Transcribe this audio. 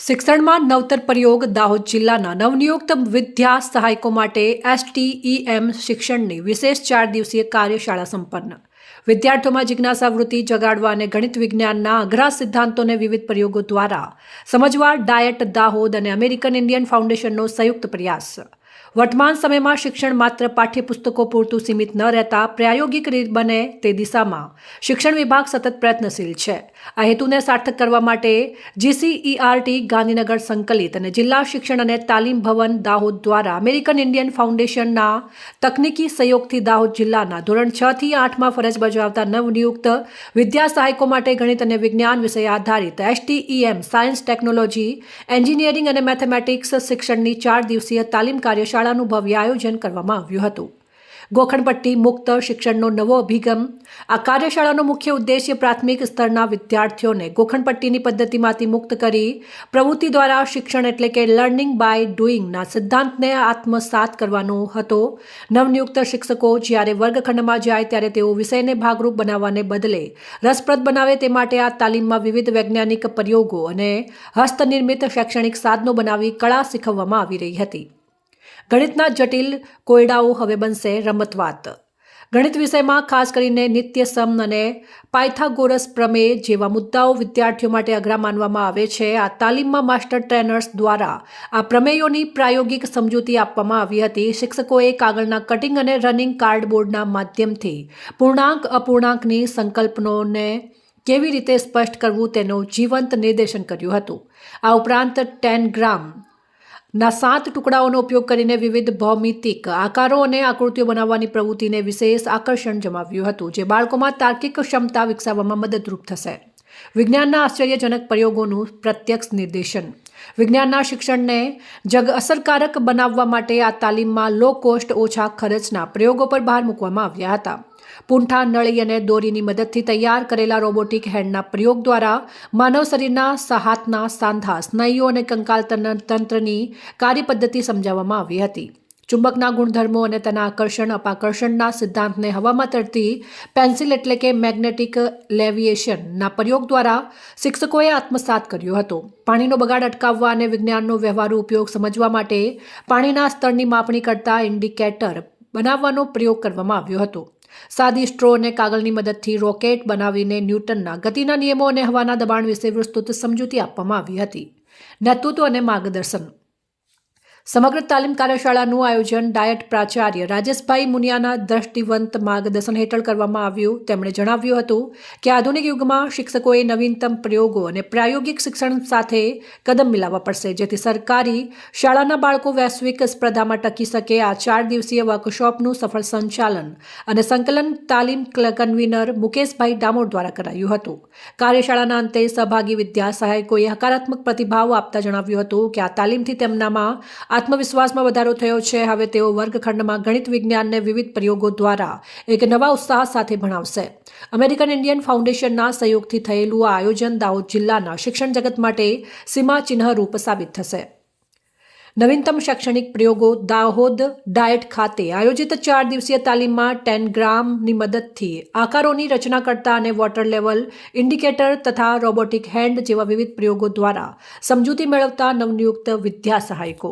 શિક્ષણમાં નવતર પ્રયોગ દાહોદ જિલ્લાના નવનિયુક્ત વિદ્યા સહાયકો માટે STEM શિક્ષણની વિશેષ 4 દિવસીય કાર્યશાળા સંપન્ન. વિદ્યાર્થીઓમાં જિજ્ઞાસા વૃત્તિ જગાડવા અને ગણિત વિજ્ઞાનના અઘરા સિદ્ધાંતોને વિવિધ પ્રયોગો દ્વારા સમજવા ડાયટ દાહોદ અને અમેરિકન ઇન્ડિયન ફાઉન્ડેશનનો સંયુક્ત પ્રયાસ. વર્તમાન સમયમાં શિક્ષણ માત્ર પાઠ્યપુસ્તકો પૂરતું સીમિત ન રહેતા પ્રાયોગિક રીત બને તે દિશામાં શિક્ષણ વિભાગ સતત પ્રયત્નશીલ છે. આ હેતુને સાર્થક કરવા માટે GCERT ગાંધીનગર સંકલિત અને જિલ્લા શિક્ષણ અને તાલીમ ભવન દાહોદ દ્વારા અમેરિકન ઇન્ડિયન ફાઉન્ડેશનના તકનીકી સહયોગથી દાહોદ જિલ્લાના ધોરણ 6 થી 8માં ફરજ બજાવતા નવનિયુક્ત વિદ્યા સહાયકો માટે ગણિત અને વિજ્ઞાન વિષય આધારિત STEM સાયન્સ ટેકનોલોજી એન્જિનિયરિંગ અને મેથેમેટિક્સ શિક્ષણની 4 દિવસીય તાલીમ કાર્યશાળાનું ભવ્ય આયોજન કરવામાં આવ્યું હતું. ગોખણપટ્ટી મુક્ત શિક્ષણનો નવો અભિગમ. આ કાર્યશાળાનો મુખ્ય ઉદ્દેશ્ય પ્રાથમિક સ્તરના વિદ્યાર્થીઓને ગોખણપટ્ટીની પદ્ધતિમાંથી મુક્ત કરી પ્રવૃત્તિ દ્વારા શિક્ષણ એટલે કે લર્નિંગ બાય ડુઈંગના સિદ્ધાંતને આત્મસાત કરવાનો હતો. નવનિયુક્ત શિક્ષકો જ્યારે વર્ગખંડમાં જાય ત્યારે તેઓ વિષયને ભાગરૂપ બનાવવાને બદલે રસપ્રદ બનાવે તે માટે આ તાલીમમાં વિવિધ વૈજ્ઞાનિક પ્રયોગો અને હસ્તનિર્મિત શૈક્ષણિક સાધનો બનાવી કળા શીખવવામાં આવી રહી હતી. ગણિતના જટિલ કોયડાઓ હવે બનશે રમતવાત. ગણિત વિષયમાં ખાસ કરીને નિત્યસમ અને પાયથાગોરસ પ્રમેય જેવા મુદ્દાઓ વિદ્યાર્થીઓ માટે અઘરા માનવામાં આવે છે. આ તાલીમમાં માસ્ટર ટ્રેનર્સ દ્વારા આ પ્રમેયોની પ્રાયોગિક સમજૂતી આપવામાં આવી હતી. શિક્ષકોએ કાગળના કટિંગ અને રનિંગ કાર્ડબોર્ડના માધ્યમથી પૂર્ણાંક અપૂર્ણાંકની સંકલ્પનોને કેવી રીતે સ્પષ્ટ કરવું તેનું જીવંત નિર્દેશન કર્યું હતું. આ ઉપરાંત 10 ગ્રામ ના 7 ટુકડાઓનો ઉપયોગ કરીને વિવિધ ભૌમિતિક આકારો અને આકૃતિઓ બનાવવાની પ્રવૃત્તિને વિશેષ આકર્ષણ જમાવ્યું હતું, જે બાળકોમાં તાર્કિક ક્ષમતા વિકસાવવામાં મદદરૂપ થશે. વિજ્ઞાનના આશ્ચર્યજનક પ્રયોગોનું પ્રત્યક્ષ નિર્દેશન. વિજ્ઞાનના શિક્ષણને જગ અસરકારક બનાવવા માટે આ તાલીમમાં લો કોસ્ટ ઓછા ખર્ચના પ્રયોગો પર ભાર મૂકવામાં આવ્યા હતા. પૂંઠા, નળી અને દોરીની મદદથી તૈયાર કરેલા રોબોટિક હેન્ડના પ્રયોગ દ્વારા માનવ શરીરના હાથના સાંધા, સ્નાયુઓ અને કંકાલ તંત્રની કાર્યપદ્ધતિ સમજાવવામાં આવી હતી. ચુંબકના ગુણધર્મો અને તેના આકર્ષણ અપાકર્ષણના સિદ્ધાંતને હવામાં તરતી પેન્સિલ એટલે કે મેગ્નેટિક લેવિએશનના પ્રયોગ દ્વારા શિક્ષકોએ આત્મસાત કર્યો હતો. પાણીનો બગાડ અટકાવવા અને વિજ્ઞાનનો વ્યવહારુ ઉપયોગ સમજવા માટે પાણીના સ્તરની માપણી કરતા ઇન્ડિકેટર બનાવવાનો પ્રયોગ કરવામાં આવ્યો હતો. સાદી સ્ટ્રો અને કાગળની મદદથી રોકેટ બનાવીને ન્યૂટનના ગતિના નિયમો અને હવાના દબાણ વિશે વિસ્તૃત સમજૂતી આપવામાં આવી હતી. નેતૃત્વ અને માર્ગદર્શન. સમગ્ર તાલીમ કાર્યશાળાનું આયોજન ડાયટ પ્રાચાર્ય રાજેશભાઈ મુનિયાના દ્રષ્ટિવંત માર્ગદર્શન હેઠળ કરવામાં આવ્યું. તેમણે જણાવ્યું હતું કે આધુનિક યુગમાં શિક્ષકોએ નવીનતમ પ્રયોગો અને પ્રાયોગિક શિક્ષણ સાથે કદમ મિલાવવા પડશે, જેથી સરકારી શાળાના બાળકો વૈશ્વિક સ્પર્ધામાં ટકી શકે. આ 4 દિવસીય વર્કશોપનું સફળ સંચાલન અને સંકલન તાલીમ કન્વીનર મુકેશભાઈ ડામોર દ્વારા કરાયું હતું. કાર્યશાળાના અંતે સહભાગી વિદ્યા સહાયકોએ હકારાત્મક પ્રતિભાવ આપતા જણાવ્યું હતું કે આ તાલીમથી તેમનામાં આત્મવિશ્વાસમાં વધારો થયો છે. હવે તેઓ વર્ગખંડમાં ગણિત વિજ્ઞાનને વિવિધ પ્રયોગો દ્વારા એક નવા ઉત્સાહ સાથે ભણાવશે. અમેરિકન ઇન્ડિયન ફાઉન્ડેશનના સહયોગથી થયેલું આ આયોજન દાહોદ જિલ્લાના શિક્ષણ જગત માટે સીમાચિહ્નરૂપ સાબિત થશે. નવીનતમ શૈક્ષણિક પ્રયોગો. દાહોદ ડાયટ ખાતે આયોજિત 4 દિવસીય તાલીમમાં 10 ગ્રામની મદદથી આકારોની રચના કરતા અને વોટર લેવલ ઇન્ડિકેટર તથા રોબોટિક હેન્ડ જેવા વિવિધ પ્રયોગો દ્વારા સમજૂતી મેળવતા નવનિયુક્ત વિદ્યા સહાયકો.